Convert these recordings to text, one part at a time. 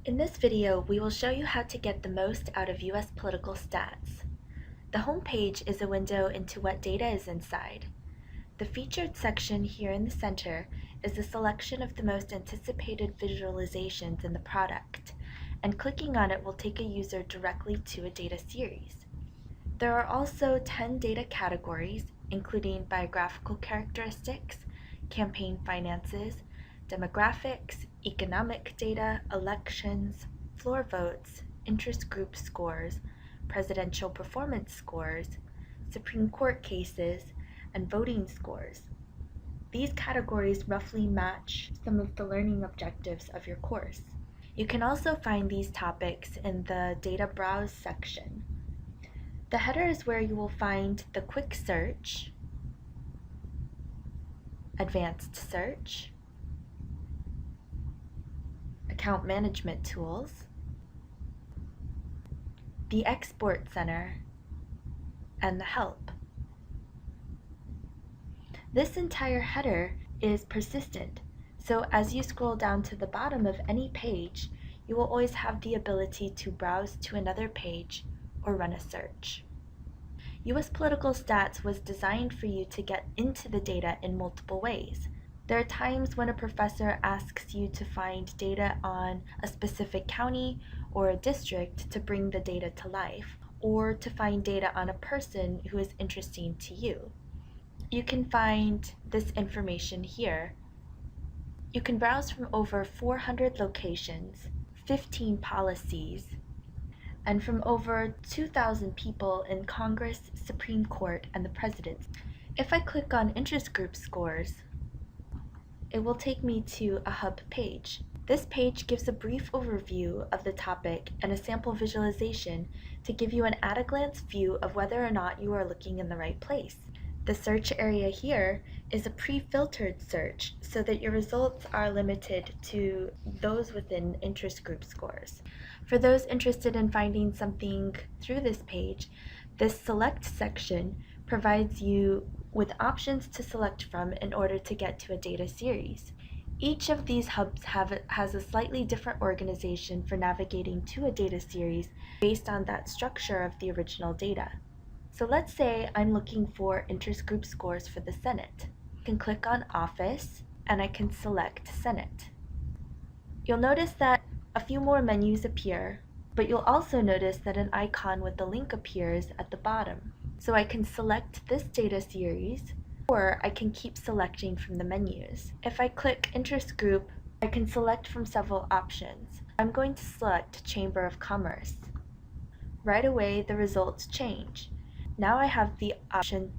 In this video, we will show you how to get the most out of US political stats. The home page is a window into what data is inside. The featured section here in the center is a selection of the most anticipated visualizations in the product, and clicking on it will take a user directly to a data series. There are also 10 data categories, including biographical characteristics, campaign finances, demographics, economic data, elections, floor votes, interest group scores, presidential performance scores, Supreme Court cases, and voting scores. These categories roughly match some of the learning objectives of your course. You can also find these topics in the Data Browse section. The header is where you will find the Quick Search, Advanced Search, Account Management Tools, the Export Center, and the Help. This entire header is persistent, so as you scroll down to the bottom of any page, you will always have the ability to browse to another page or run a search. US Political Stats was designed for you to get into the data in multiple ways. There are times when a professor asks you to find data on a specific county or a district to bring the data to life, or to find data on a person who is interesting to you. You can find this information here. You can browse from over 400 locations, 15 policies, and from over 2,000 people in Congress, Supreme Court, and the President. If I click on interest group scores, it will take me to a hub page. This page gives a brief overview of the topic and a sample visualization to give you an at-a-glance view of whether or not you are looking in the right place. The search area here is a pre-filtered search so that your results are limited to those within interest group scores. For those interested in finding something through this page, this Select section provides you with options to select from in order to get to a data series. Each of these hubs has a slightly different organization for navigating to a data series based on that structure of the original data. So let's say I'm looking for interest group scores for the Senate. I can click on Office and I can select Senate. You'll notice that a few more menus appear, but you'll also notice that an icon with the link appears at the bottom. So I can select this data series, or I can keep selecting from the menus. If I click Interest Group, I can select from several options. I'm going to select Chamber of Commerce. Right away, the results change. Now I have the option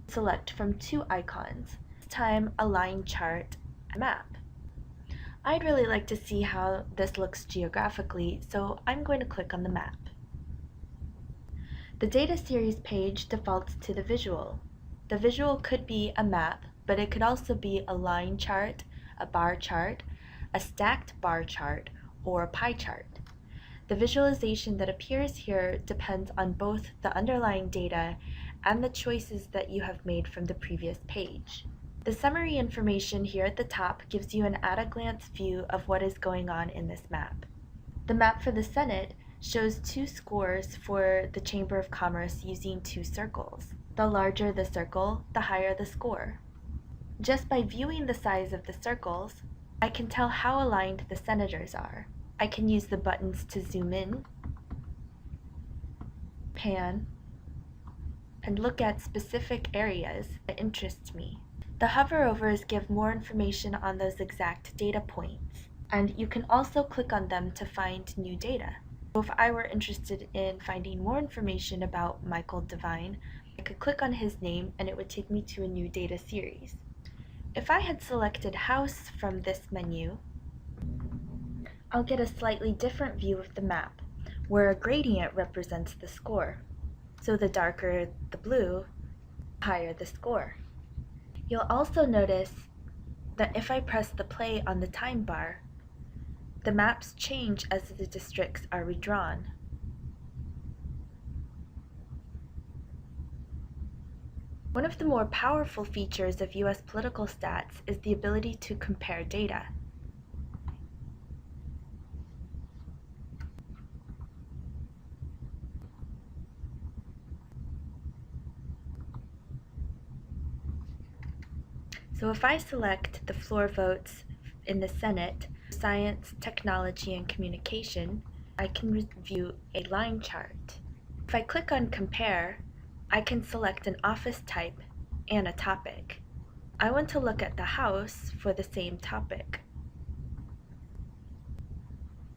to select from two icons, this time a line chart and map. I'd really like to see how this looks geographically, so I'm going to click on the map. The data series page defaults to the visual. The visual could be a map, but it could also be a line chart, a bar chart, a stacked bar chart, or a pie chart. The visualization that appears here depends on both the underlying data and the choices that you have made from the previous page. The summary information here at the top gives you an at-a-glance view of what is going on in this map. The map for the Senate shows two scores for the Chamber of Commerce using two circles. The larger the circle, the higher the score. Just by viewing the size of the circles, I can tell how aligned the senators are. I can use the buttons to zoom in, pan, and look at specific areas that interest me. The hoverovers give more information on those exact data points, and you can also click on them to find new data. So if I were interested in finding more information about Michael Devine, I could click on his name and it would take me to a new data series. If I had selected House from this menu, I'll get a slightly different view of the map, where a gradient represents the score. So the darker the blue, the higher the score. You'll also notice that if I press the play on the time bar, the maps change as the districts are redrawn. One of the more powerful features of US political stats is the ability to compare data. So if I select the floor votes in the Senate, Science, Technology, and Communication, I can view a line chart. If I click on Compare, I can select an office type and a topic. I want to look at the House for the same topic.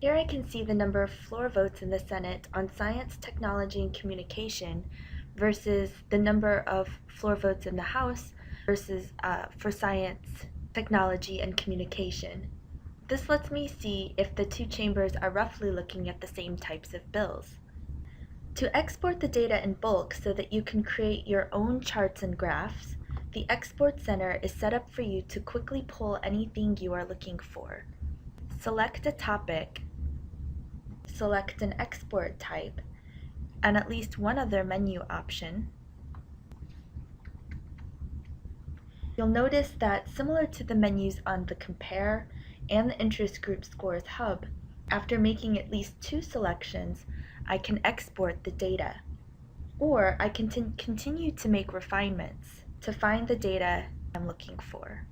Here I can see the number of floor votes in the Senate on Science, Technology, and Communication versus the number of floor votes in the House versus for Science, Technology, and Communication. This lets me see if the two chambers are roughly looking at the same types of bills. To export the data in bulk so that you can create your own charts and graphs, the Export Center is set up for you to quickly pull anything you are looking for. Select a topic, select an export type, and at least one other menu option. You'll notice that, similar to the menus on the Compare and the Interest Group Scores Hub, after making at least 2 selections, I can export the data. Or I can continue to make refinements to find the data I'm looking for.